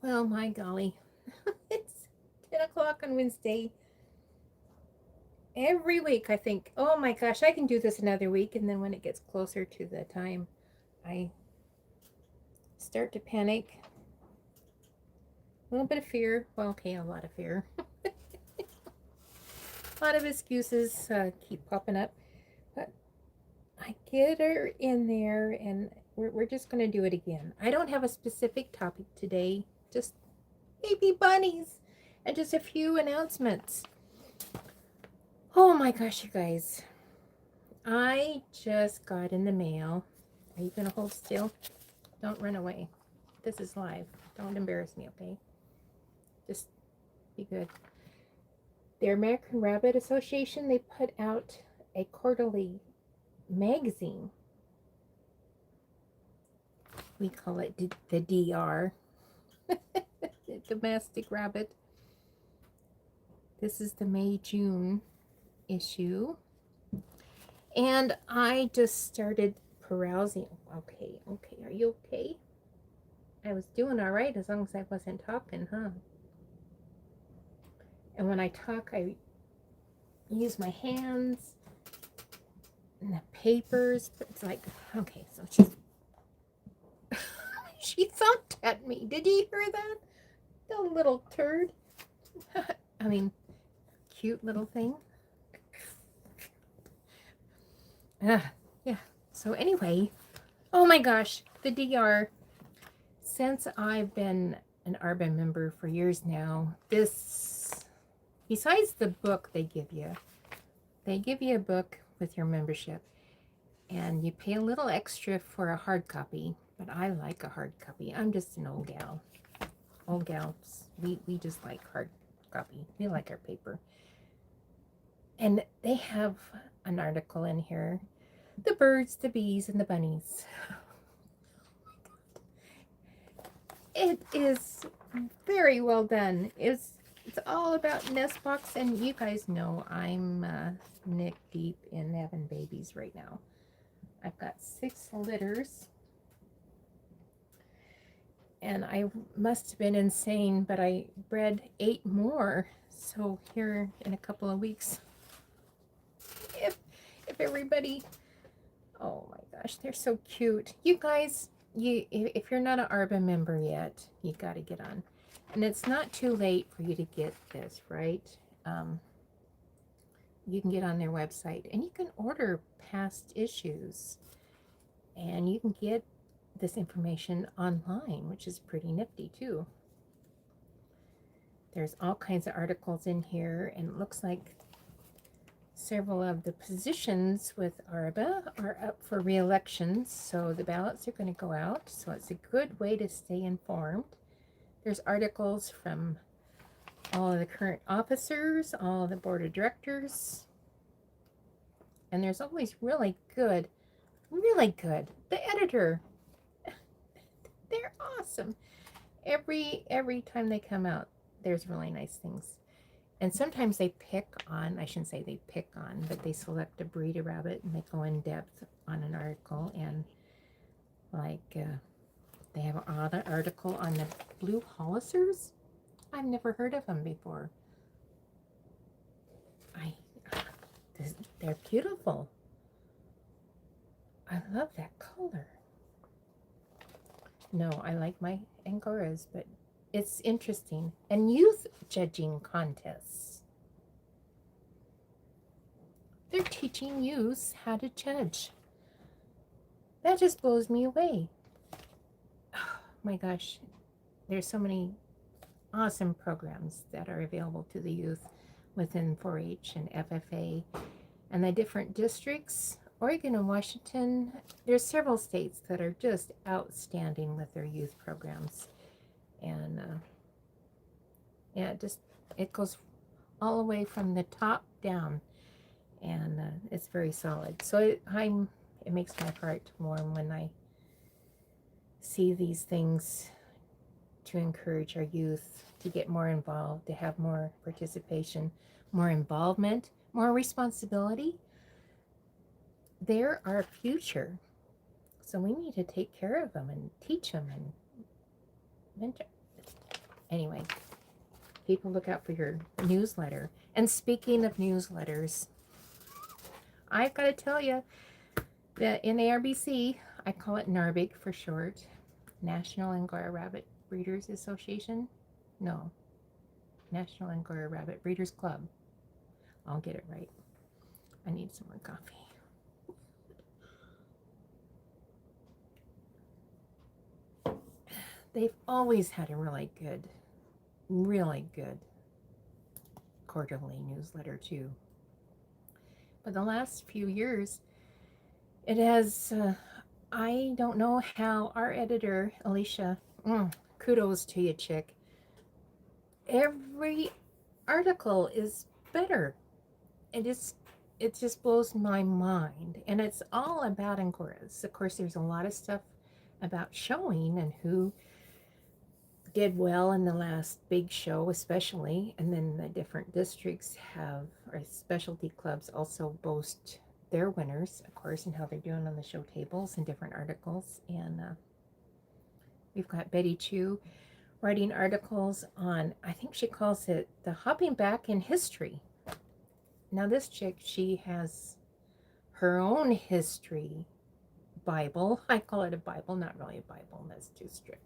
Well, my golly. It's 10 o'clock on Wednesday. Every week I think, oh my gosh, I can do this another week. And then when it gets closer to the time, I start to panic. A little bit of fear. Well, okay, a lot of fear. A lot of excuses keep popping up. But I get her in there and we're just going to do it again. I don't have a specific topic today, just maybe bunnies and just a few announcements. Oh my gosh, you guys. I just got in the mail. Are you going to hold still? Don't run away. This is live. Don't embarrass me, okay? Just be good. The American Rabbit Association, they put out a quarterly magazine. We call it the DR, Domestic Rabbit. This is the May-June issue. And I just started perusing. Okay, are you okay? I was doing all right as long as I wasn't talking, huh? And when I talk, I use my hands and the papers. But it's like, okay, so she thumped at me. Did you hear that? The little turd. I mean, cute little thing. Yeah. So anyway, oh my gosh, the DR. Since I've been an ARBA member for years now, this, besides the book they give you a book with your membership, and you pay a little extra for a hard copy, but I like a hard copy. I'm just an old gal. Old gals, we just like hard copy. We like our paper. And they have an article in here. The birds, the bees, and the bunnies. It is very well done. It's all about nest box, and you guys know I'm neck deep in having babies right now. I've got 6 litters, and I must have been insane, but I bred 8 more. So here in a couple of weeks, if everybody, oh my gosh, they're so cute. You guys, if you're not an ARBA member yet, you got to get on. And it's not too late for you to get this, right? You can get on their website and you can order past issues. And you can get this information online, which is pretty nifty too. There's all kinds of articles in here, and it looks like several of the positions with ARBA are up for re-elections, so the ballots are going to go out, so it's a good way to stay informed. There's articles from all of the current officers, all of the board of directors, and there's always really good, the editor. They're awesome. Every time they come out, there's really nice things. And sometimes they pick on, I shouldn't say they pick on, but they select a breed of rabbit and they go in depth on an article. And like they have an article on the blue Hollisers. I've never heard of them before. They're beautiful. I love that color. No, I like my Angoras, but it's interesting. And youth judging contests. They're teaching youth how to judge. That just blows me away. Oh my gosh, there's so many awesome programs that are available to the youth within 4-H and FFA and the different districts. Oregon and Washington, there's several states that are just outstanding with their youth programs. And yeah, it goes all the way from the top down, and it's very solid. So it makes my heart warm when I see these things to encourage our youth to get more involved, to have more participation, more involvement, more responsibility. They're our future, so we need to take care of them and teach them and mentor. Anyway, people look out for your newsletter. And speaking of newsletters, I've got to tell you that in ARBC, I call it NARBIC for short, National Angora Rabbit Breeders Association. No, National Angora Rabbit Breeders Club. I'll get it right. I need some more coffee. They've always had a really good quarterly newsletter too. But the last few years, it has, I don't know how our editor, Alicia, kudos to you, chick. Every article is better. It just blows my mind. And it's all about Angoras. Of course, there's a lot of stuff about showing and who did well in the last big show, especially. And then the different districts have, or specialty clubs also boast their winners, of course, and how they're doing on the show tables and different articles. And we've got Betty Chu writing articles on, I think she calls it the hopping back in history. Now this chick, she has her own history Bible. I call it a Bible, not really a Bible, that's too strict.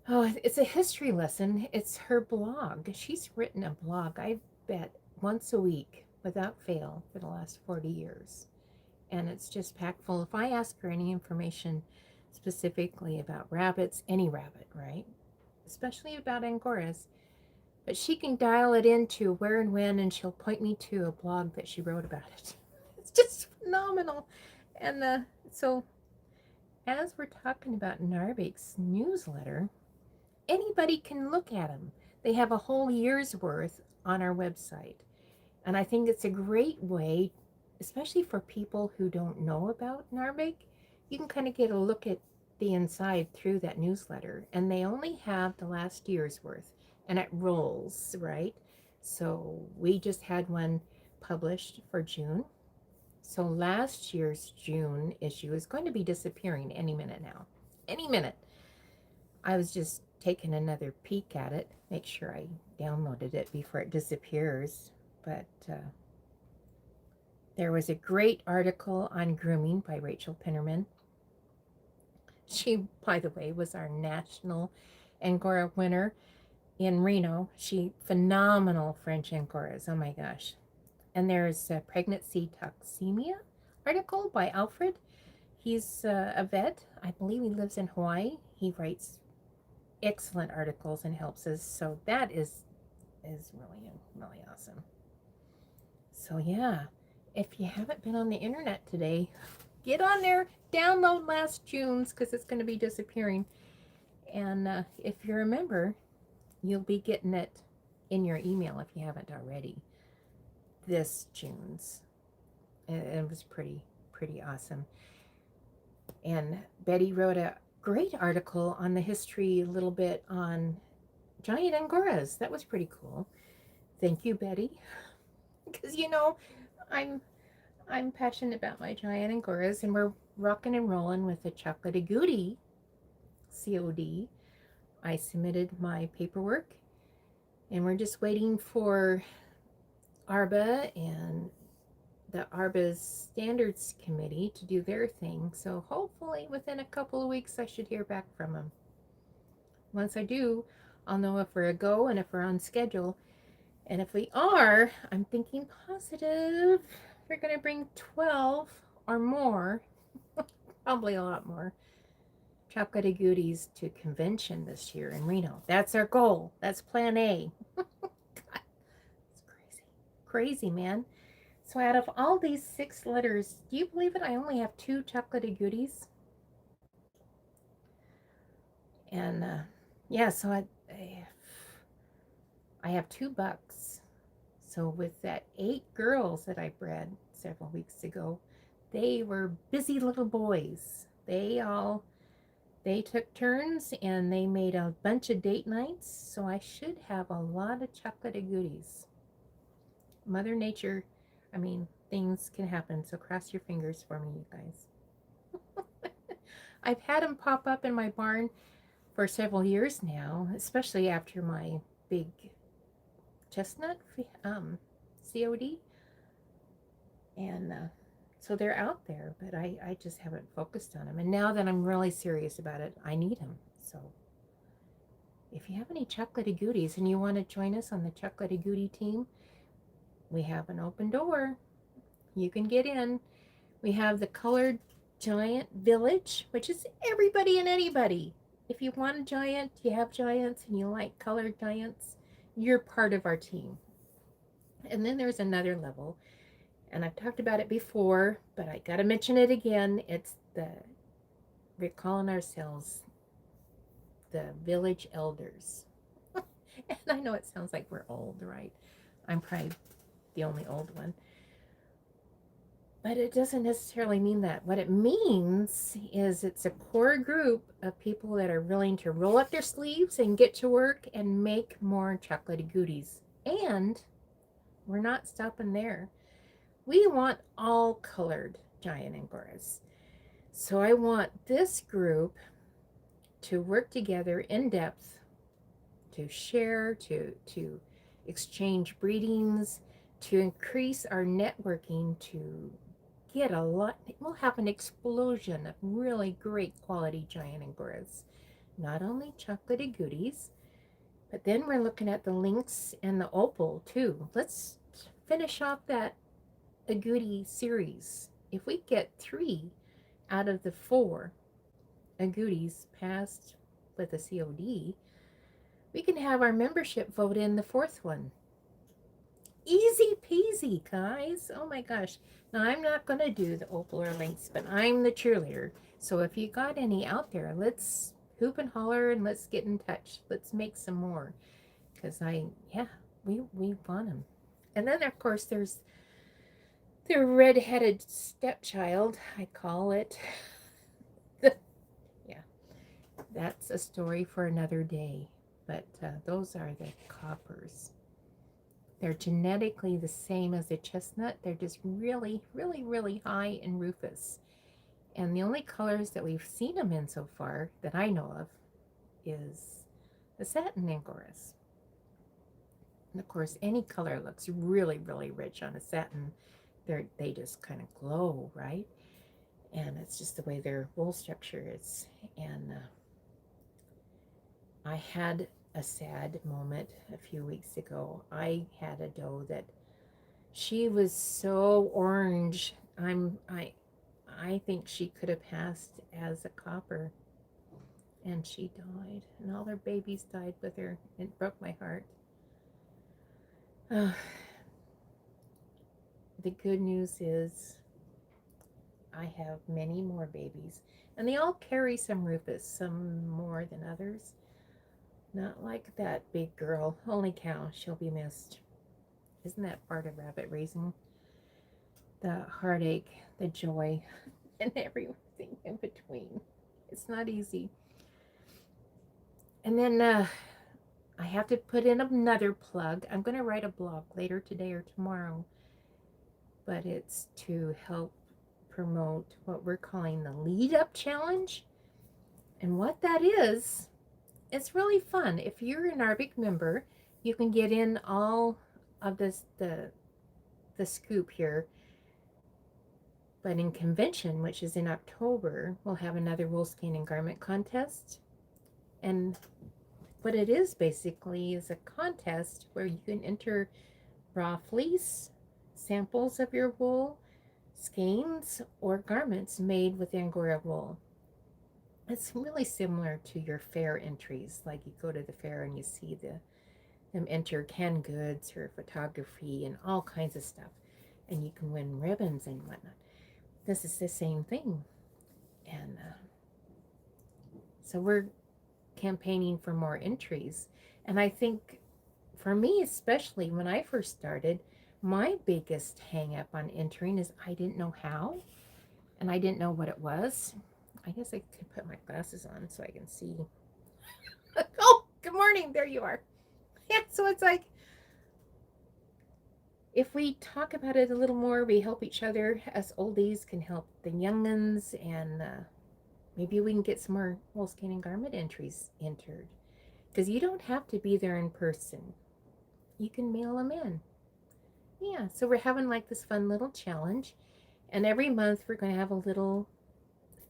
Oh, it's a history lesson. It's her blog. She's written a blog, I bet, once a week without fail for the last 40 years. And it's just packed full. If I ask her any information specifically about rabbits, any rabbit, right? Especially about Angoras, but she can dial it into where and when, and she'll point me to a blog that she wrote about it. It's just phenomenal. And so as we're talking about Narbic's newsletter, anybody can look at them. They have a whole year's worth on our website. And I think it's a great way, especially for people who don't know about Narbic, you can kind of get a look at the inside through that newsletter. And they only have the last year's worth. And it rolls, right? So we just had one published for June. So last year's June issue is going to be disappearing any minute now. Any minute. I was just taking another peek at it, make sure I downloaded it before it disappears. But there was a great article on grooming by Rachel Pinnerman. She, by the way, was our national Angora winner in Reno. She, phenomenal French Angoras, oh my gosh. And there's a pregnancy toxemia article by Alfred. He's a vet. I believe he lives in Hawaii. He writes excellent articles and helps us. So that is really awesome. So yeah, if you haven't been on the internet today, get on there, download last June's, because it's going to be disappearing. And if you're a member, you'll be getting it in your email if you haven't already. This June's. It was pretty awesome. And Betty wrote a great article on the history, a little bit on Giant Angoras. That was pretty cool. Thank you, Betty. Because you know, I'm passionate about my Giant Angoras, and we're rocking and rolling with the Chocolate Agouti COD. I submitted my paperwork, and we're just waiting for ARBA and the ARBA's Standards Committee to do their thing. So hopefully within a couple of weeks I should hear back from them. Once I do, I'll know if we're a go and if we're on schedule. And if we are, I'm thinking positive. We're going to bring 12 or more, probably a lot more, Chocolate Agoutis to convention this year in Reno. That's our goal. That's plan A. God, it's crazy, man. So out of all these 6 letters, do you believe it? I only have 2 Chocolate Agoutis. And yeah, so I have 2 bucks. So with that 8 girls that I bred several weeks ago, they were busy little boys. They took turns and they made a bunch of date nights. So I should have a lot of Chocolate Agoutis. Mother Nature, I mean, things can happen. So cross your fingers for me, you guys. I've had them pop up in my barn for several years now, especially after my big chestnut COD. And so they're out there, but I just haven't focused on them. And now that I'm really serious about it, I need them. So if you have any chocolatey goodies and you want to join us on the chocolatey goodie team, we have an open door. You can get in. We have the colored giant village, which is everybody and anybody. If you want a giant, you have giants, and you like colored giants, you're part of our team. And then there's another level, and I've talked about it before, but I gotta mention it again. It's we're calling ourselves the village elders. And I know it sounds like we're old, right? I'm probably the only old one. But it doesn't necessarily mean that. What it means is it's a core group of people that are willing to roll up their sleeves and get to work and make more chocolatey goodies. And we're not stopping there. We want all colored giant Angoras. So I want this group to work together in depth, to share, to exchange breedings, to increase our networking, to get a lot. We'll have an explosion of really great quality giant Angoras. Not only chocolatey goodies, but then we're looking at the lynx and the opal too. Let's finish off that agouti series. If we get 3 out of the 4 agoutis passed with a COD, we can have our membership vote in the 4th one. Easy peasy, guys. Oh my gosh. Now, I'm not going to do the opal or lynx, but I'm the cheerleader. So if you got any out there, let's hoop and holler and let's get in touch. Let's make some more. Because we want them. And then, of course, there's the red-headed stepchild, I call it. Yeah, that's a story for another day. But those are the coppers. They're genetically the same as the chestnut. They're just really, really, really high in rufous. And the only colors that we've seen them in so far that I know of is the satin Angoras. And of course, any color looks really, really rich on a satin. They just kind of glow, right? And it's just the way their wool structure is. And I had a sad moment a few weeks ago. I had a doe that she was so orange. I think she could have passed as a copper, and she died, and all her babies died with her. It broke my heart. The good news is I have many more babies, and they all carry some rufous, some more than others. Not like that big girl. Holy cow, she'll be missed. Isn't that part of rabbit raising? The heartache, the joy, and everything in between. It's not easy. And then I have to put in another plug. I'm going to write a blog later today or tomorrow, but it's to help promote what we're calling the Lead Up Challenge. And what that is, it's really fun. If you're an ARBIC member, you can get in all of this, the scoop here. But in convention, which is in October, we'll have another wool skein and garment contest. And what it is basically is a contest where you can enter raw fleece, samples of your wool, skeins, or garments made with Angora wool. It's really similar to your fair entries, like you go to the fair and you see them enter canned goods or photography and all kinds of stuff, and you can win ribbons and whatnot. This is the same thing, and so we're campaigning for more entries. And I think for me, especially when I first started, my biggest hang up on entering is I didn't know how, and I didn't know what it was. I guess I could put my glasses on so I can see. Oh, good morning. There you are. Yeah, so it's like, if we talk about it a little more, we help each other. Us oldies can help the young'uns, and Maybe we can get some more Wolfskin and Garment entries entered. Because you don't have to be there in person. You can mail them in. Yeah, so we're having like this fun little challenge. And every month we're going to have a little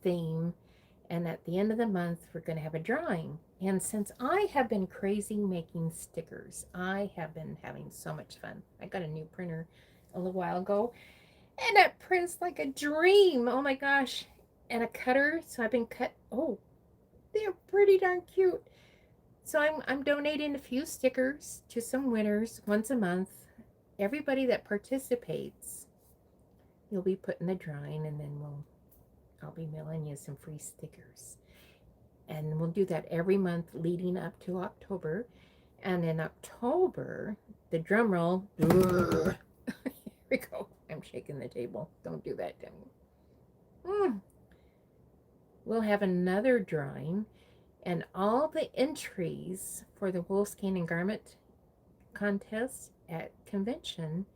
theme. And at the end of the month, we're going to have a drawing. And since I have been crazy making stickers, I have been having so much fun. I got a new printer a little while ago. And it prints like a dream. Oh my gosh. And a cutter. So I've been Oh, they're pretty darn cute. So I'm donating a few stickers to some winners once a month. Everybody that participates, you'll be put in the drawing, and then I'll be mailing you some free stickers. And we'll do that every month leading up to October. And in October, the drum roll. Here we go. I'm shaking the table. Don't do that to me. We'll have another drawing, and all the entries for the Wolfskin and Garment contest at convention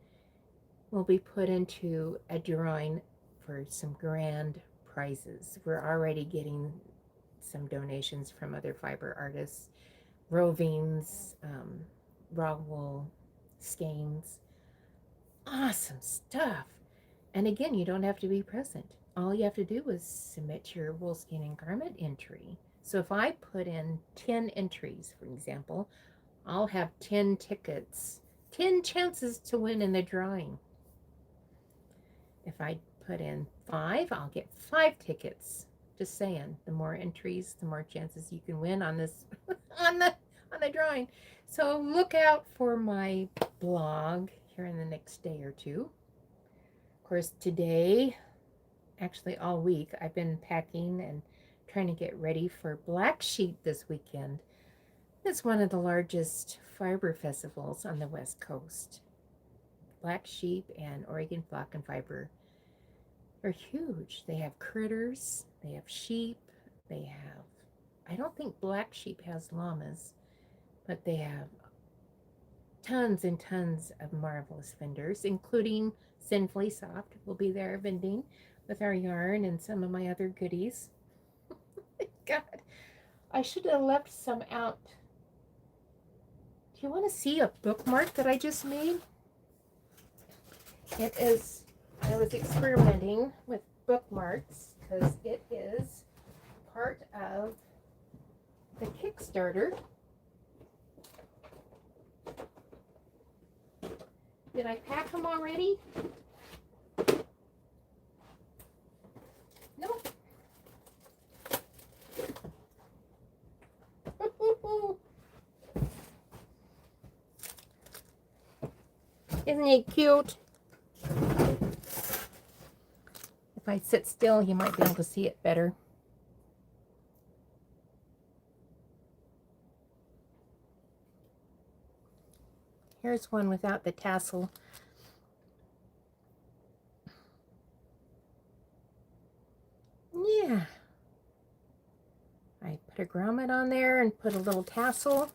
will be put into a drawing for some grand prizes. We're already getting some donations from other fiber artists, rovings, raw wool, skeins. Awesome stuff. And again, you don't have to be present. All you have to do is submit your Wolfskin and Garment entry. So if I put in 10 entries, for example, I'll have 10 tickets, 10 chances to win in the drawing. If I put in 5, I'll get 5 tickets. Just saying, the more entries, the more chances you can win on this on the drawing. So look out for my blog here in the next day or two. Of course, today, actually all week, I've been packing and trying to get ready for Black Sheep this weekend. It's one of the largest fiber festivals on the West Coast. Black Sheep and Oregon Flock and Fiber are huge. They have critters, they have sheep, they have, I don't think Black Sheep has llamas, but they have tons and tons of marvelous vendors, including Sinfully Soft will be there vending with our yarn and some of my other goodies. God, I should have left some out. Do you want to see a bookmark that I just made? It is, I was experimenting with bookmarks because it is part of the Kickstarter. Did I pack them already? Nope. Isn't he cute? If I sit still, you might be able to see it better. Here's one without the tassel. Yeah. I put a grommet on there and put a little tassel.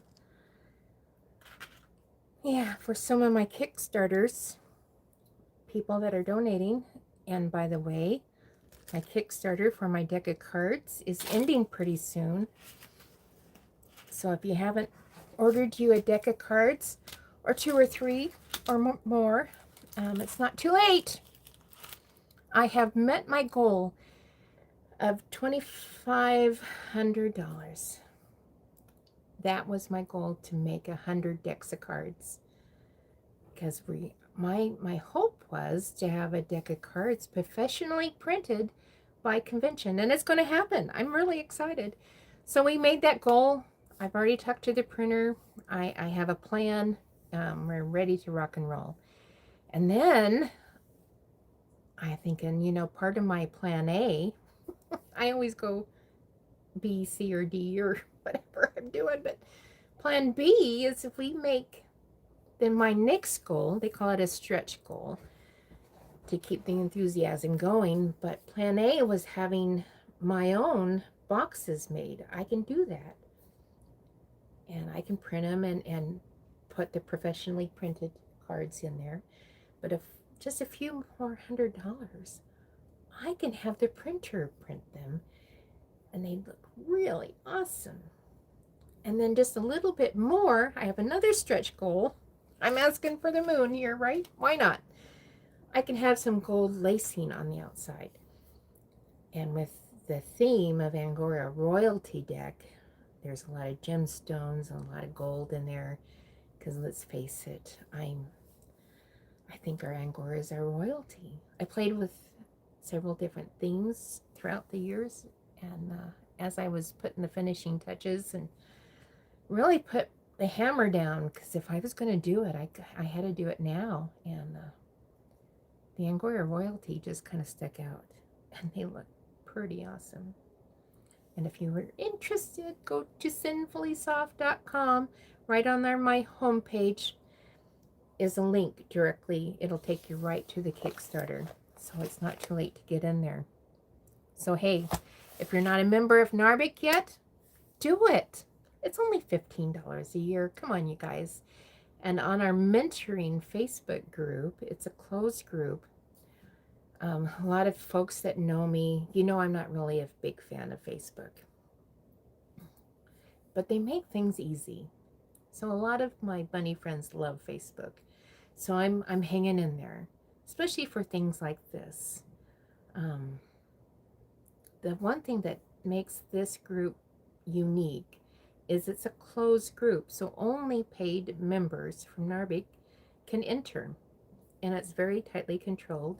Yeah, for some of my Kickstarters, people that are donating. And by the way, my Kickstarter for my deck of cards is ending pretty soon. So if you haven't ordered you a deck of cards, or 2 or 3 or more, it's not too late. I have met my goal of $2,500. That was my goal, to make 100 decks of cards. Because my hope was to have a deck of cards professionally printed by convention, and it's going to happen. I'm really excited. So we made that goal. I've already talked to the printer. I have a plan. We're ready to rock and roll. And then I'm thinking, part of my plan A, I always go B, C, or D, or whatever I'm doing, but plan B is if we make, then my next goal, they call it a stretch goal to keep the enthusiasm going, but plan A was having my own boxes made. I can do that. And I can print them and put the professionally printed cards in there. But if just a few more $100, I can have the printer print them. and they look really awesome. And then just a little bit more, I have another stretch goal. I'm asking for the moon here, right? Why not? I can have some gold lacing on the outside. And with the theme of Angora royalty deck, there's a lot of gemstones and a lot of gold in there. Because let's face it, I think our Angoras are royalty. I played with several different themes throughout the years, and as I was putting the finishing touches and really put the hammer down, because if I was going to do it, I had to do it now, and the Angora royalty just kind of stuck out, and they look pretty awesome. And if you were interested, go to sinfullysoft.com. Right on there, my homepage is a link directly. It'll take you right to the Kickstarter, so it's not too late to get in there. So hey, if you're not a member of Narbik yet, do it. It's only $15 a year. Come on, you guys. And on our mentoring Facebook group, it's a closed group. A lot of folks that know me, you know I'm not really a big fan of Facebook. But they make things easy. So a lot of my bunny friends love Facebook. So I'm hanging in there, especially for things like this. The one thing that makes this group unique is it's a closed group, so only paid members from Narbik can enter, and it's very tightly controlled.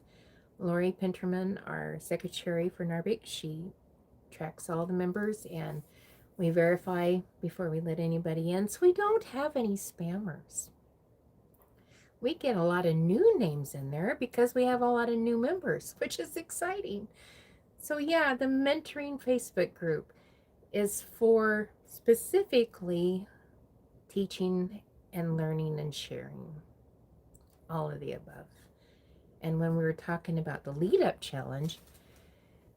Lori Pinterman, our secretary for Narbik, she tracks all the members, and we verify before we let anybody in, so we don't have any spammers. We get a lot of new names in there because we have a lot of new members, which is exciting. So yeah, the mentoring Facebook group is for specifically teaching and learning and sharing, all of the above. And when we were talking about the lead up challenge,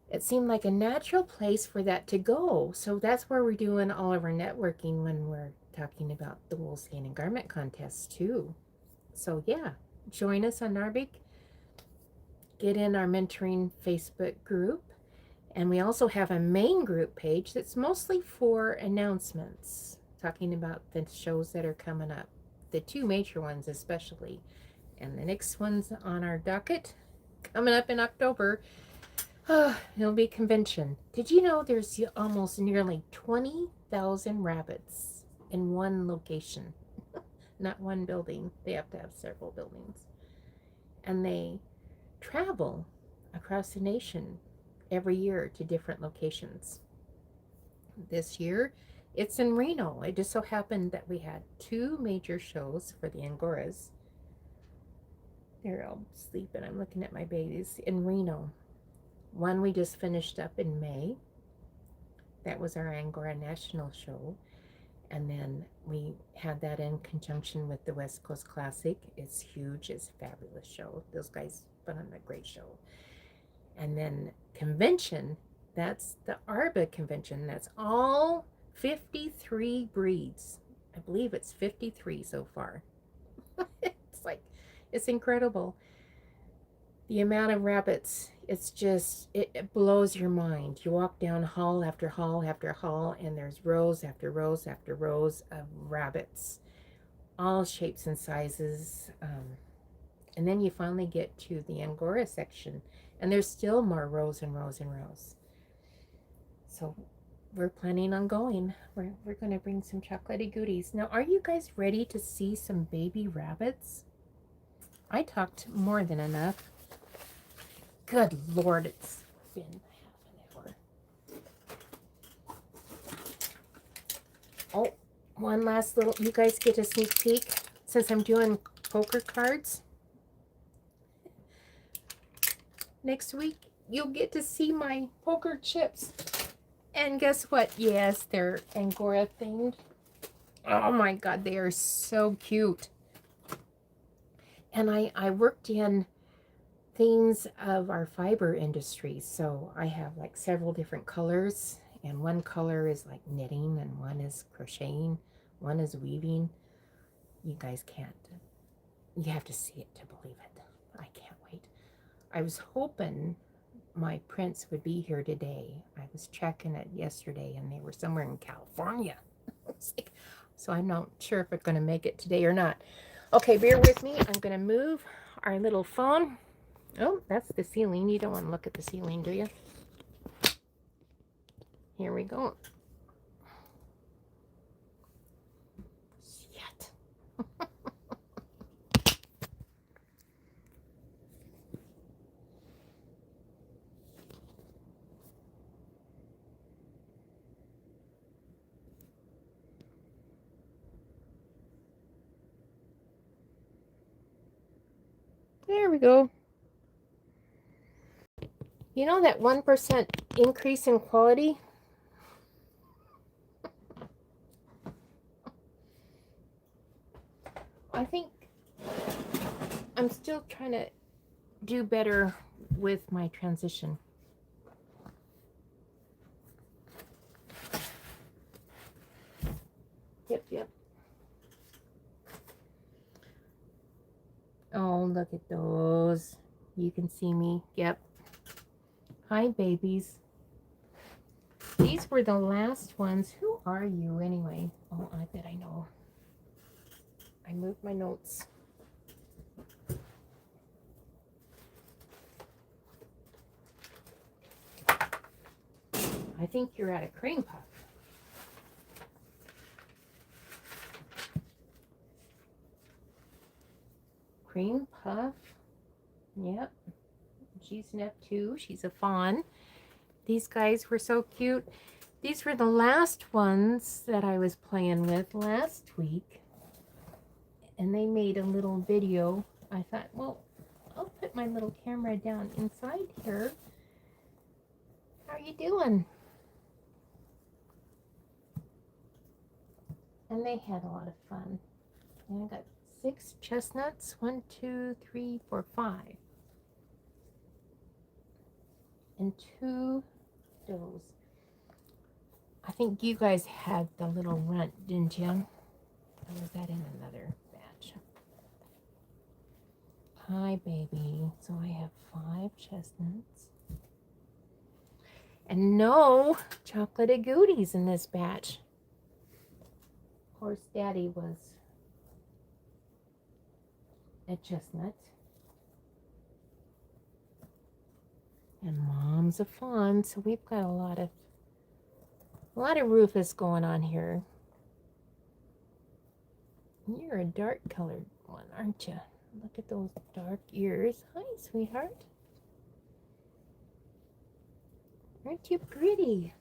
it seemed like a natural place for that to go. So that's where we're doing all of our networking when we're talking about the wool skein and garment contests too. So yeah, join us on Narbik, get in our mentoring Facebook group. And we also have a main group page that's mostly for announcements, talking about the shows that are coming up, the two major ones especially. And the next one's on our docket, coming up in October. It'll be convention. Did you know there's almost nearly 20,000 rabbits in one location? Not one building. They have to have several buildings. And they travel across the nation every year to different locations. This year, it's in Reno. It just so happened that we had two major shows for the Angoras. They're all sleeping. I'm looking at my babies in Reno. One we just finished up in May. That was our Angora National Show. And then we had that in conjunction with the West Coast Classic. It's huge. It's a fabulous show. Those guys put on a great show. And then convention, that's the ARBA convention. That's all 53 breeds. I believe it's 53 so far. It's incredible. The amount of rabbits, it's just, it blows your mind. You walk down hall after hall after hall, and there's rows after rows after rows of rabbits, all shapes and sizes. And then you finally get to the Angora section, and there's still more rows and rows and rows. So we're planning on going. We're going to bring some chocolatey goodies. Now, are you guys ready to see some baby rabbits? I talked more than enough. Good Lord, it's been half an hour. Oh, one last little, you guys get a sneak peek since I'm doing poker cards. Next week, you'll get to see my poker chips. And guess what? Yes, they're Angora themed. Oh my God, they are so cute. And I worked in themes of our fiber industry. So I have like several different colors. And one color is like knitting, and one is crocheting, one is weaving. You guys can't. You have to see it to believe it. I can't wait. I was hoping my prints would be here today. I was checking it yesterday and they were somewhere in California. So I'm not sure if it's going to make it today or not. Okay, bear with me. I'm going to move our little phone. Oh, that's the ceiling. You don't want to look at the ceiling, do you? Here we go. Shit. There we go. You know that 1% increase in quality? I think I'm still trying to do better with my transition. Yep. Oh, look at those. You can see me. Yep. Hi, babies. These were the last ones. Who are you anyway? Oh, I bet I know. I moved my notes. I think you're at a cream puff. Cream puff. Yep. She's an F2. She's a fawn. These guys were so cute. These were the last ones that I was playing with last week. And they made a little video. I thought, well, I'll put my little camera down inside here. How are you doing? And they had a lot of fun. And I got 6 chestnuts. 1, 2, 3, 4, 5. And 2 does. I think you guys had the little runt, didn't you? Or was that in another batch? Hi, baby. So I have 5 chestnuts. And no chocolate goodies in this batch. Of course, Daddy was a chestnut. And Mom's a fawn, so we've got a lot of Rufus going on here. You're a dark colored one, aren't you? Look at those dark ears. Hi, sweetheart. Aren't you pretty?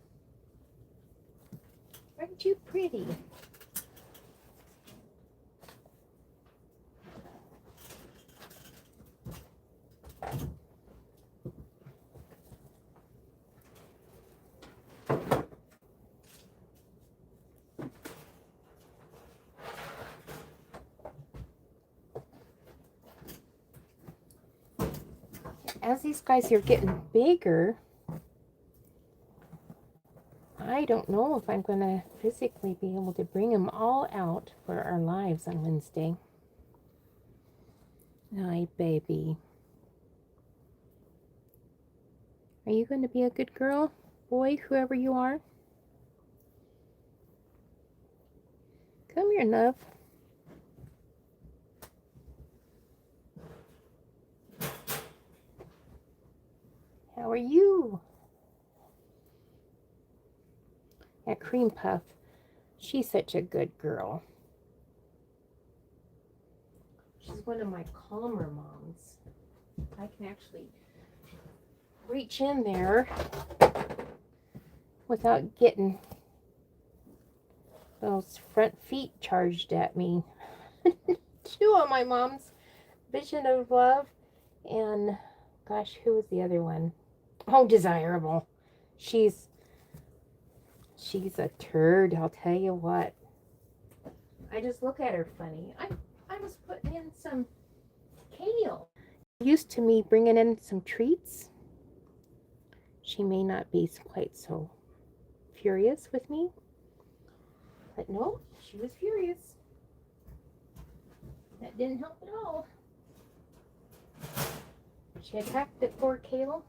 Aren't you pretty? As these guys are getting bigger, I don't know if I'm going to physically be able to bring them all out for our lives on Wednesday. Hi, baby. Are you going to be a good girl, boy, whoever you are? Come here, love. How are you? That cream puff, she's such a good girl. She's one of my calmer moms. I can actually reach in there without getting those front feet charged at me. 2 of my mom's Vision of Love, and gosh, who was the other one? Oh, Desirable. She's a turd, I'll tell you what. I just look at her funny. I was putting in some kale. Used to me bringing in some treats. She may not be quite so furious with me. But no, she was furious. That didn't help at all. She attacked the poor kale.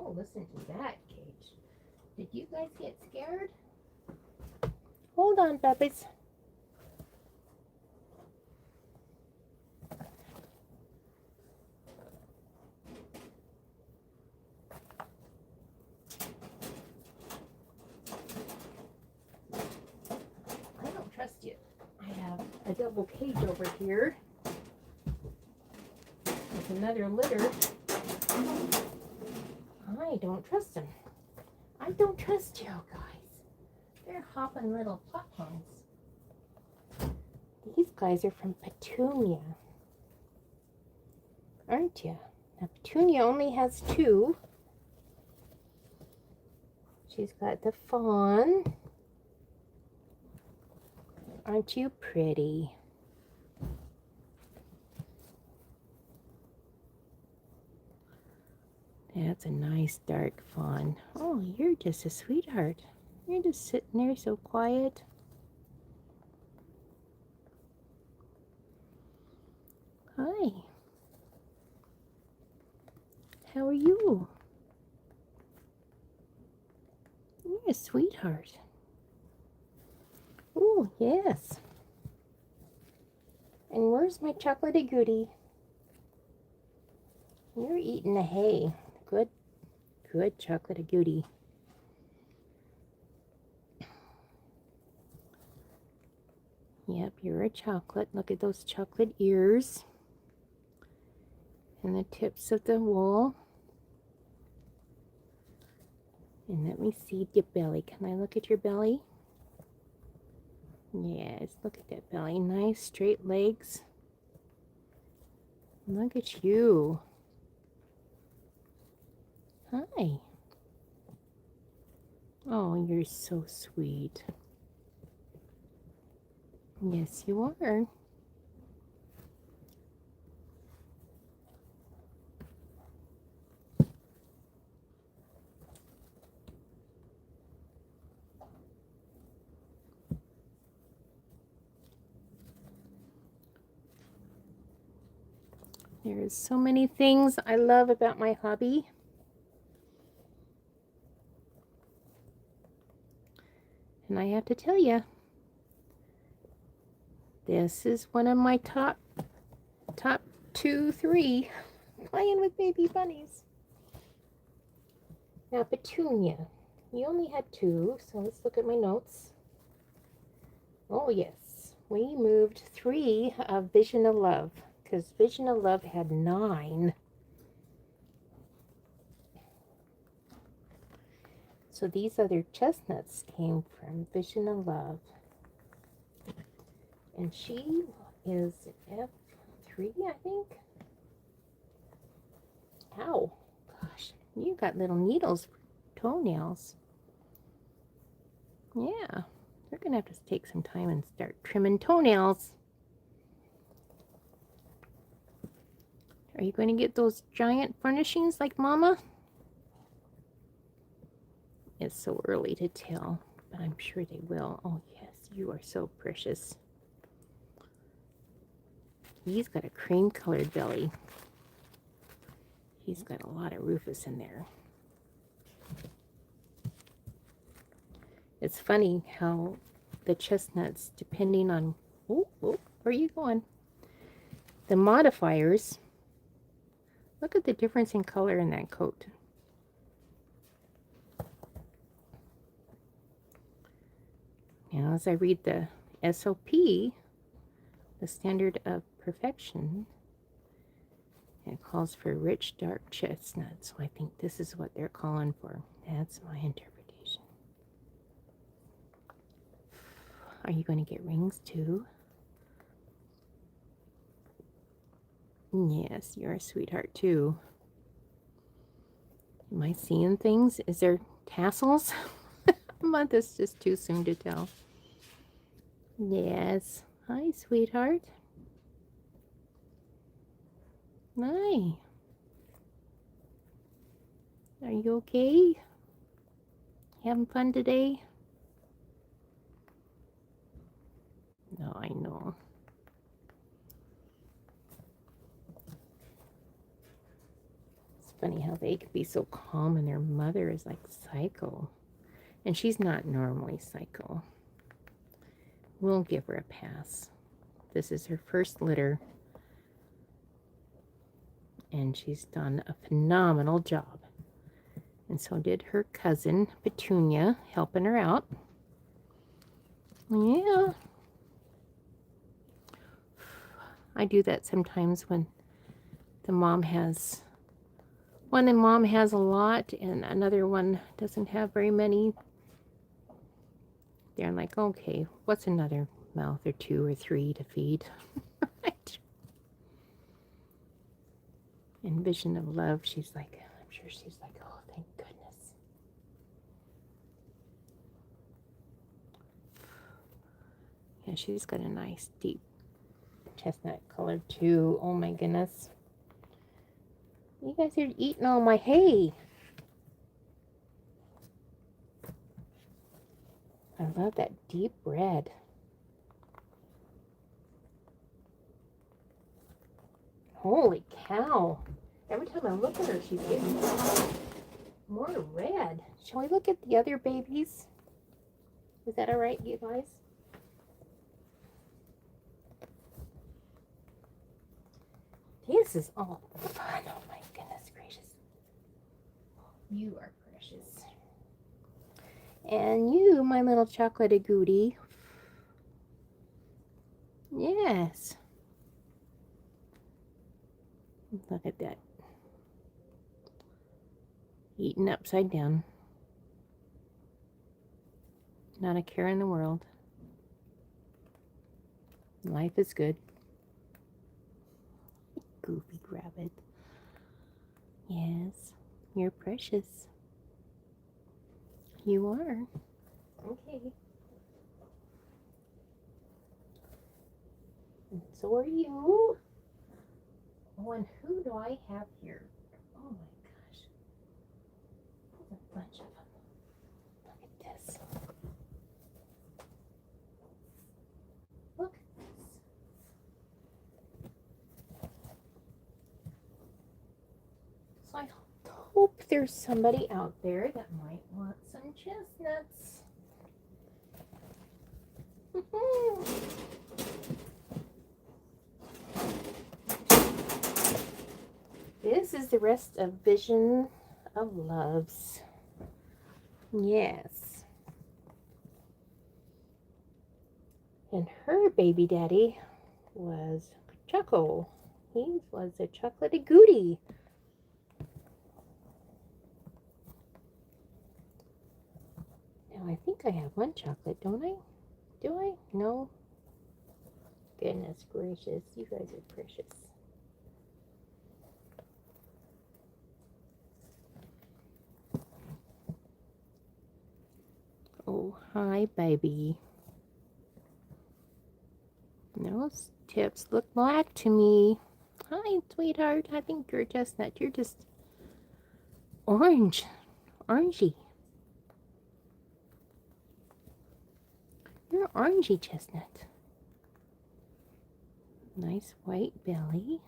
Oh, listen to that, Cage. Did you guys get scared? Hold on, puppies. I don't trust you. I have a double cage over here with another litter. I don't trust them. I don't trust you guys. They're hopping little platforms. These guys are from Petunia, aren't you? Now Petunia only has two. She's got the fawn. Aren't you pretty? That's a nice dark fawn. Oh, you're just a sweetheart. You're just sitting there so quiet. Hi. How are you? You're a sweetheart. Oh, yes. And where's my chocolatey goodie? You're eating the hay. Good chocolatey goodie. Yep, you're a chocolate. Look at those chocolate ears. And the tips of the wool. And let me see your belly. Can I look at your belly? Yes, look at that belly. Nice straight legs. Look at you. Hi. Oh, you're so sweet. Yes, you are. There's so many things I love about my hobby. And I have to tell you, this is one of my top 2, 3, playing with baby bunnies. Now Petunia, you only had 2, so let's look at my notes. Oh yes, we moved 3 of Vision of Love, because Vision of Love had 9. So these other chestnuts came from Vision of Love. And she is F3, I think. Ow. Gosh, you got little needles for toenails. Yeah, we're going to have to take some time and start trimming toenails. Are you going to get those giant furnishings like Mama? It's so early to tell, but I'm sure they will. Oh yes, you are so precious. He's got a cream colored belly. He's got a lot of rufous in there. It's funny how the chestnuts, depending on, where are you going? The modifiers, look at the difference in color in that coat. Now, as I read the SOP, the standard of perfection, it calls for rich dark chestnut. So I think this is what they're calling for. That's my interpretation. Are you going to get rings too? Yes, you're a sweetheart too. Am I seeing things? Is there tassels? But it's just too soon to tell. Yes. Hi, sweetheart. Hi. Are you okay? Having fun today? No, I know. Funny how they could be so calm and their mother is like psycho. And she's not normally psycho. We'll give her a pass. This is her first litter. And she's done a phenomenal job. And so did her cousin, Petunia, helping her out. Yeah. I do that sometimes when the mom has... One mom has a lot and another one doesn't have very many. They're like, okay, what's another mouth or 2 or 3 to feed? In Vision of Love, she's like, I'm sure she's like, oh, thank goodness. Yeah, she's got a nice deep chestnut color too. Oh my goodness. You guys are eating all my hay. I love that deep red. Holy cow. Every time I look at her, she's getting more red. Shall we look at the other babies? Is that all right, you guys? This is all fun. Oh my goodness gracious. You are precious. And you, my little chocolate goodie. Yes. Look at that. Eaten upside down. Not a care in the world. Life is good. Goofy rabbit. Yes, you're precious. You are. Okay. And so are you. Oh, and who do I have here? Oh my gosh. There's a bunch of them. Look at this. Look at this. So I hope there's somebody out there that might want some chestnuts. This is the rest of Vision of Loves. Yes. And her baby daddy was Choco. He was a chocolatey goodie. Now I think I have one chocolate, don't I? Do I? No. Goodness gracious, you guys are precious. Oh, hi, baby. Those tips look black to me. Hi, sweetheart. I think you're a chestnut. You're just orange. Orangey. You're orangey chestnut. Nice white belly.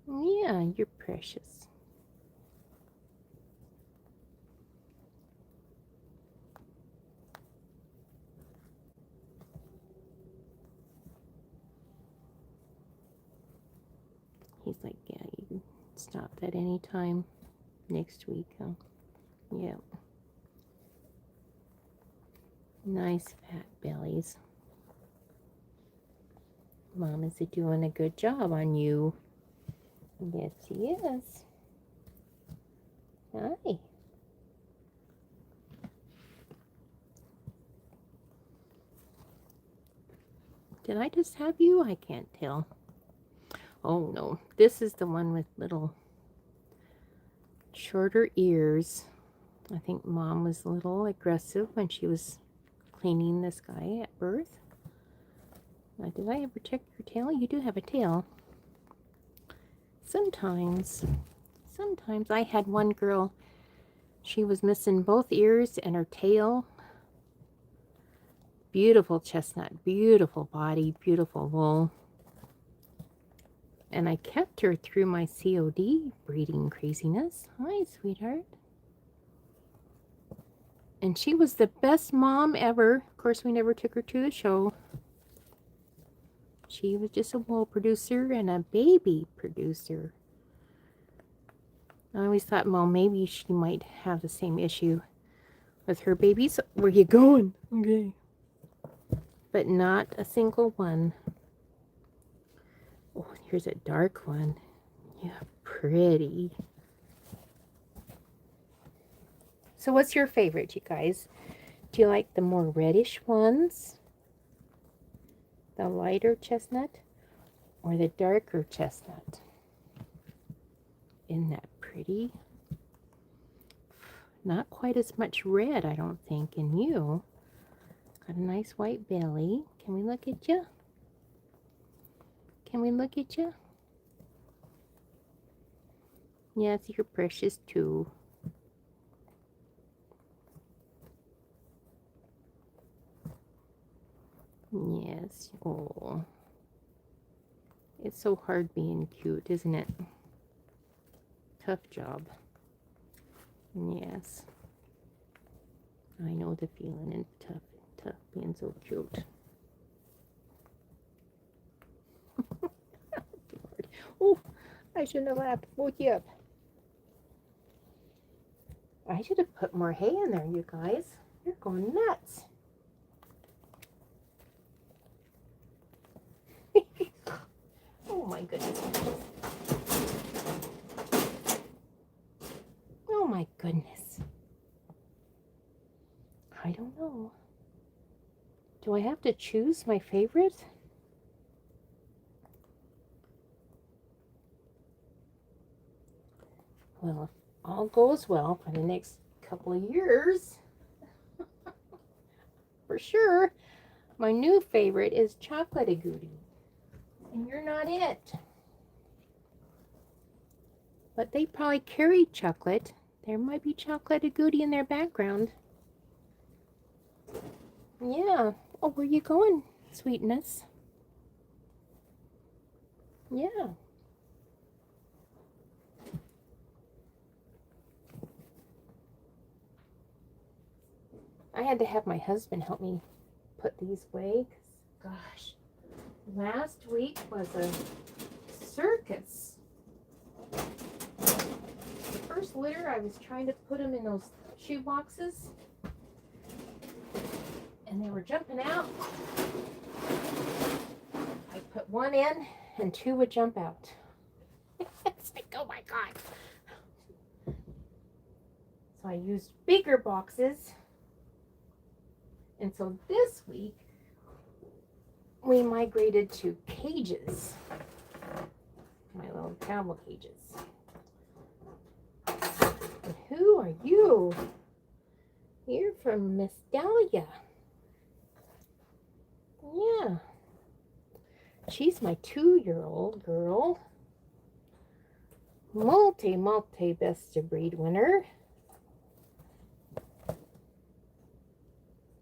Yeah, you're precious. He's like, yeah, you can stop that anytime next week, huh? Yep. Nice fat bellies. Mom is doing a good job on you. Yes, she is. Hi. Did I just have you? I can't tell. Oh no, this is the one with little shorter ears. I think Mom was a little aggressive when she was cleaning this guy at birth. Now, did I ever check your tail? You do have a tail. Sometimes I had one girl, she was missing both ears and her tail. Beautiful chestnut, beautiful body, beautiful wool. And I kept her through my COD breeding craziness. Hi, sweetheart. And she was the best mom ever. Of course, we never took her to the show. She was just a wool producer and a baby producer. I always thought, well, maybe she might have the same issue with her babies. Where you going? Okay. But not a single one. Oh, here's a dark one. Yeah, pretty. So what's your favorite, you guys? Do you like the more reddish ones? The lighter chestnut? Or the darker chestnut? Isn't that pretty? Not quite as much red, I don't think, in you. Got a nice white belly. Can we look at you? Can we look at you? Yes, you're precious too. Yes. Oh. It's so hard being cute, isn't it? Tough job. Yes. I know the feeling, and tough being so cute. Oh, I shouldn't have laughed. Woke you up. I should have put more hay in there, you guys. You're going nuts. Oh my goodness. Oh my goodness. I don't know. Do I have to choose my favorite? Well, if all goes well for the next couple of years, for sure, my new favorite is Chocolate Agouti. And you're not it. But they probably carry chocolate. There might be Chocolate Agouti in their background. Yeah. Oh, where you going, sweetness? Yeah. I had to have my husband help me put these away. Gosh, last week was a circus. The first litter, I was trying to put them in those shoe boxes, and they were jumping out. I put one in, and two would jump out. It's like, oh my God. So I used bigger boxes. And so this week, we migrated to cages. My little camel cages. And who are you? You're from Miss Dahlia. Yeah. She's my 2-year-old girl. Multi best of breed winner.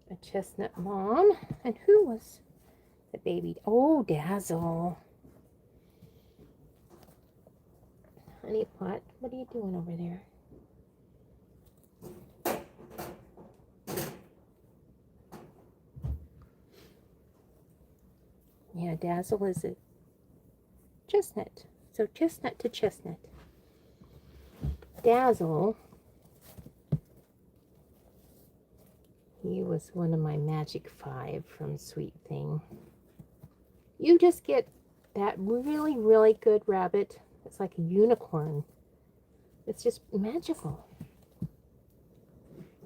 A chestnut mom. And who was the baby? Oh, Dazzle. Honey pot, what are you doing over there? Yeah, Dazzle is a chestnut. So chestnut to chestnut. Dazzle, he was one of my magic 5 from Sweet Thing. You just get that really good rabbit. It's like a unicorn. It's just magical.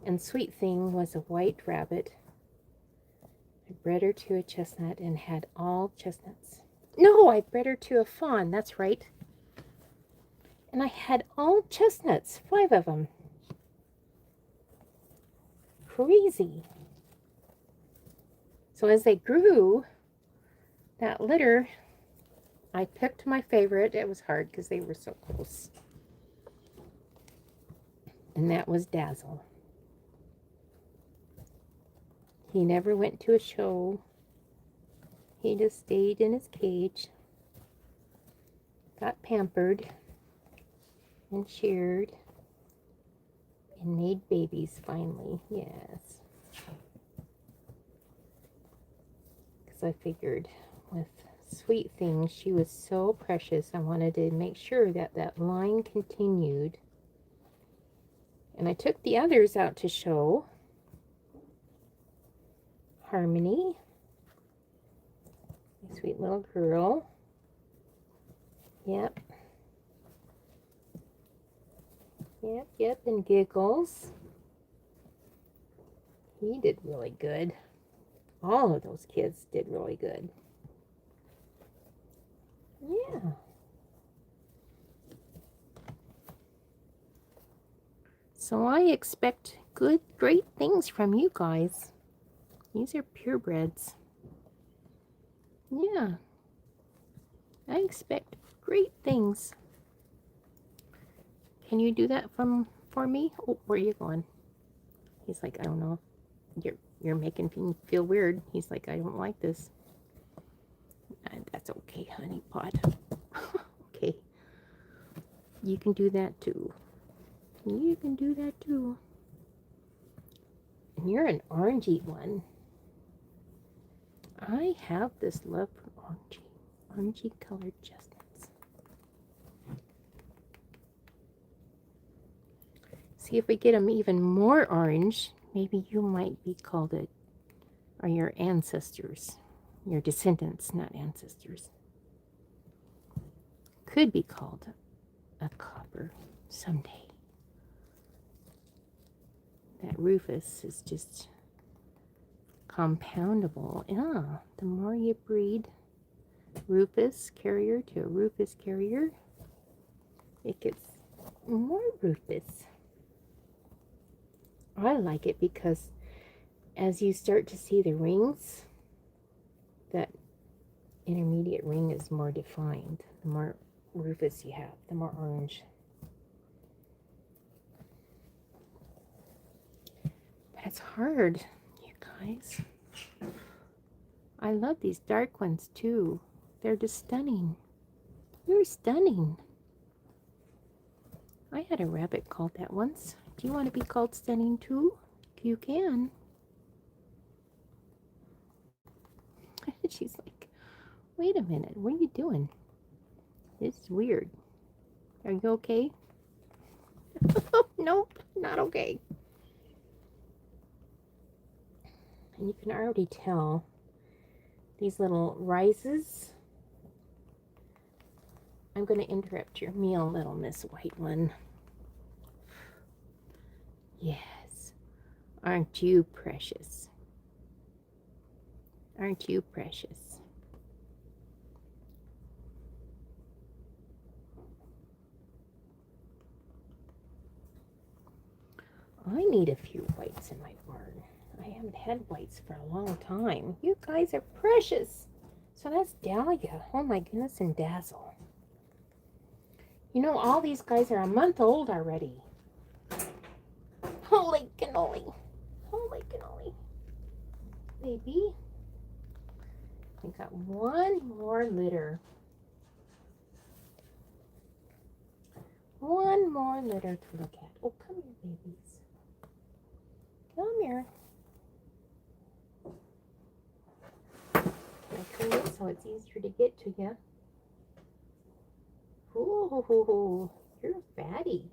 And Sweet Thing was a white rabbit. I bred her to a chestnut and had all chestnuts. No, I bred her to a fawn. That's right. And I had all chestnuts, 5 of them. Crazy. So as they grew, that litter, I picked my favorite. It was hard because they were so close. And that was Dazzle. He never went to a show. He just stayed in his cage. got pampered and shared and made babies finally. Yes. Because I figured with Sweet Thing, she was so precious. I wanted to make sure that that line continued. And I took the others out to show. Harmony. My sweet little girl. Yep. Yep, and Giggles. He did really good. All of those kids did really good. Yeah. So I expect great things from you guys. These are purebreds. Yeah. I expect great things. Can you do that for me? Oh, where are you going? He's like, I don't know. You're making me feel weird. He's like, I don't like this. And that's okay, honey pot. Okay. You can do that too. You can do that too. And you're an orangey one. I have this love for orangey colored chestnuts. See if we get them even more orange, maybe you might be called it, or your ancestors, your descendants, not ancestors. Could be called a copper someday. That Rufus is just compoundable. Yeah, the more you breed Rufus carrier to a Rufus carrier, it gets more Rufus. I like it because as you start to see the rings, that intermediate ring is more defined. The more Rufus you have, the more orange. But it's hard, you guys. I love these dark ones too. They're just stunning. You're stunning. I had a rabbit called that once. Do you want to be called stunning too? You can. She's like, wait a minute, what are you doing? This is weird. Are you okay? Nope, not okay. And you can already tell these little rises. I'm going to interrupt your meal, little Miss White One. Yes. Aren't you precious? Aren't you precious? I need a few whites in my barn. I haven't had whites for a long time. You guys are precious. So that's Dahlia. Oh my goodness, and Dazzle. You know, all these guys are a month old already. Holy cannoli. Holy cannoli. Baby. I got one more litter. One more litter to look at. Oh, come here, babies. Come here. Okay, so it's easier to get to you. Ooh, you're fatty.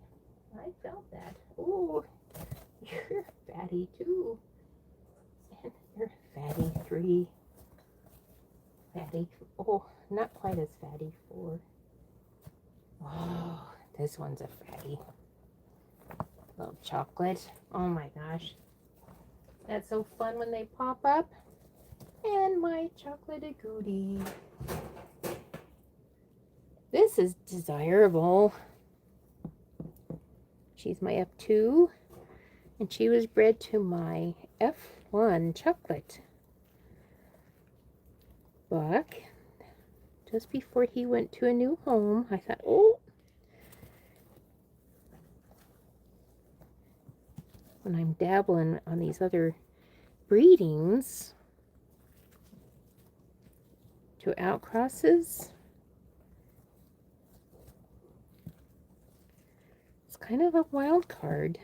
I felt that. Ooh, you're fatty too. And you're fatty 3. Fatty. Oh, not quite as fatty 4. Oh, this one's a fatty. Little chocolate. Oh my gosh. That's so fun when they pop up. And my chocolate goodie. This is desirable. She's my F2. And she was bred to my F1 chocolate. Buck. Just before he went to a new home, I thought, oh. When I'm dabbling on these other breedings to outcrosses, kind of a wild card.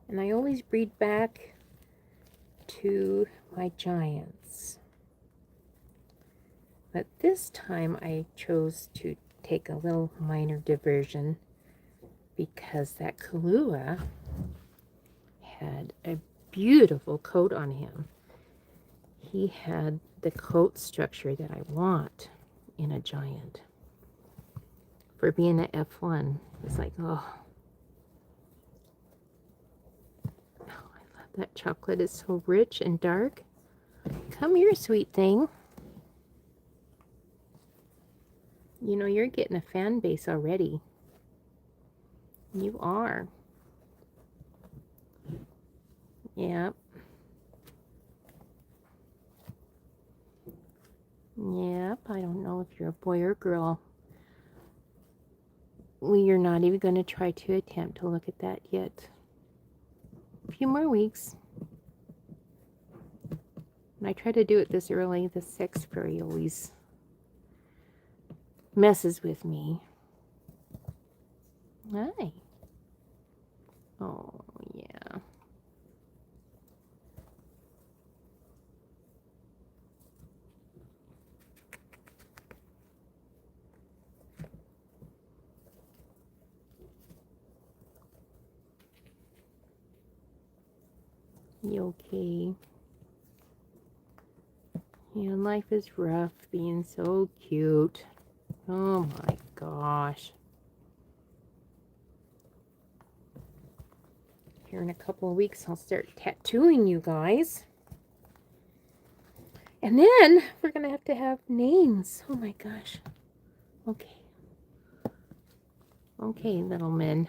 And I always breed back to my giants. But this time I chose to take a little minor diversion because that Kahlua had a beautiful coat on him. He had the coat structure that I want in a giant. For being an F1, it's like, oh, I love that chocolate. It's so rich and dark. Come here, sweet thing. You know, you're getting a fan base already. You are. Yep. Yep, I don't know if you're a boy or girl. We are not even going to try to attempt to look at that yet. A few more weeks. When I try to do it this early, the sex fairy always messes with me. Hi. Oh, yeah. You okay? Yeah, life is rough being so cute. Oh my gosh. Here in a couple of weeks, I'll start tattooing you guys. And then we're going to have names. Oh my gosh. Okay. Okay, little men.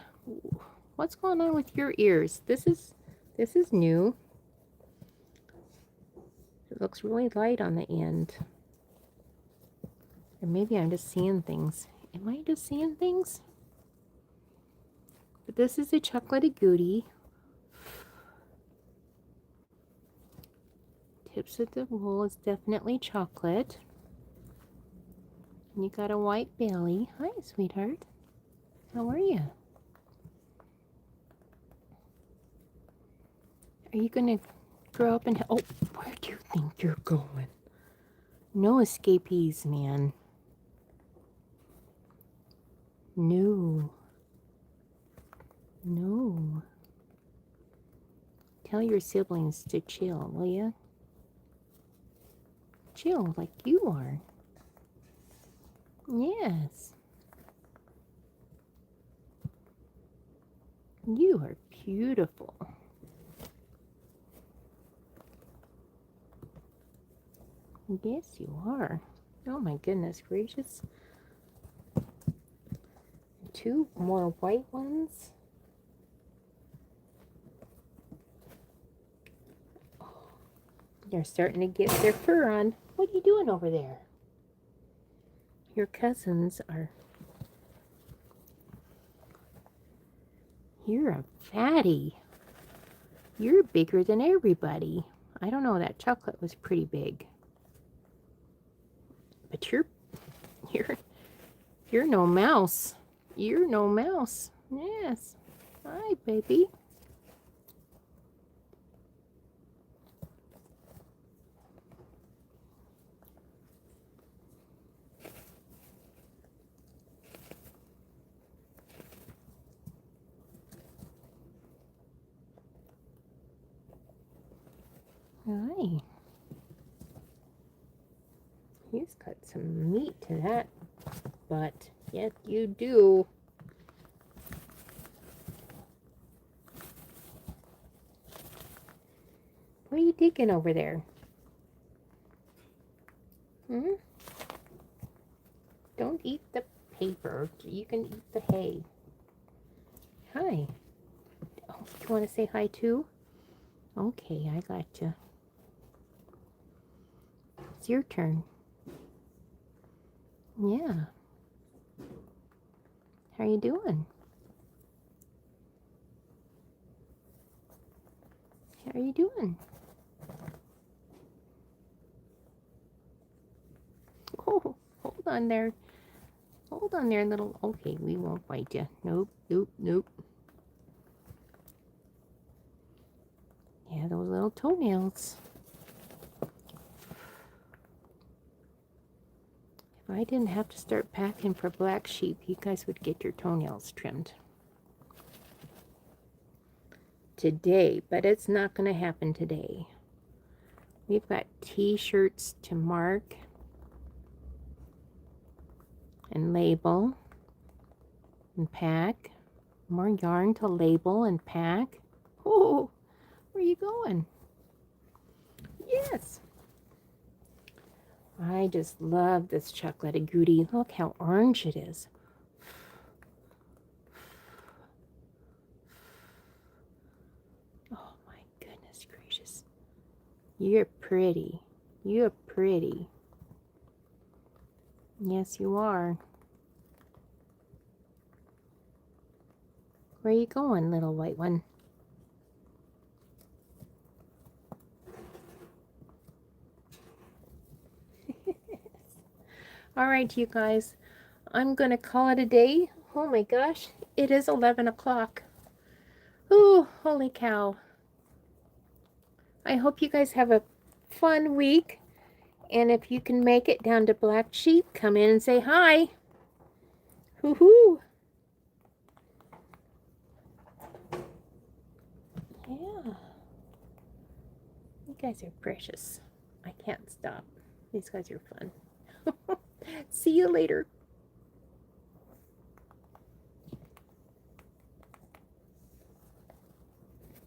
What's going on with your ears? This is new. It looks really light on the end. Or maybe I'm just seeing things. Am I just seeing things? But this is a chocolate goodie. Tips of the wool is definitely chocolate. And you got a white belly. Hi, sweetheart. How are you? Are you going to grow up and... Oh, where do you think you're going? No escapees, man. No. No. Tell your siblings to chill, will ya? Chill like you are. Yes. You are beautiful. Yes, you are. Oh my goodness gracious. 2 more white ones. They're starting to get their fur on. What are you doing over there? Your cousins are... You're a fatty. You're bigger than everybody. I don't know, that chocolate was pretty big. But you're no mouse. You're no mouse. Yes. Hi, baby. Hi. He's got some meat to that butt. Yes, you do. What are you digging over there? Hmm? Don't eat the paper. You can eat the hay. Hi. Oh, you want to say hi too? Okay, I got you. It's your turn. Yeah. How are you doing? How are you doing? Oh, hold on there. Hold on there, little. Okay, we won't bite you. Nope, nope, nope. Yeah, those little toenails. If I didn't have to start packing for black sheep, you guys would get your toenails trimmed today, but it's not going to happen today. We've got t-shirts to mark and label and pack. More yarn to label and pack. Oh, where are you going? Yes. I just love this chocolate agouti. Look how orange it is. Oh my goodness gracious. You're pretty. You're pretty. Yes, you are. Where are you going, little white one? All right, you guys. I'm going to call it a day. Oh my gosh. It is 11 o'clock. Ooh, holy cow. I hope you guys have a fun week. And if you can make it down to Black Sheep, come in and say hi. Hoo-hoo. Yeah. You guys are precious. I can't stop. These guys are fun. See you later.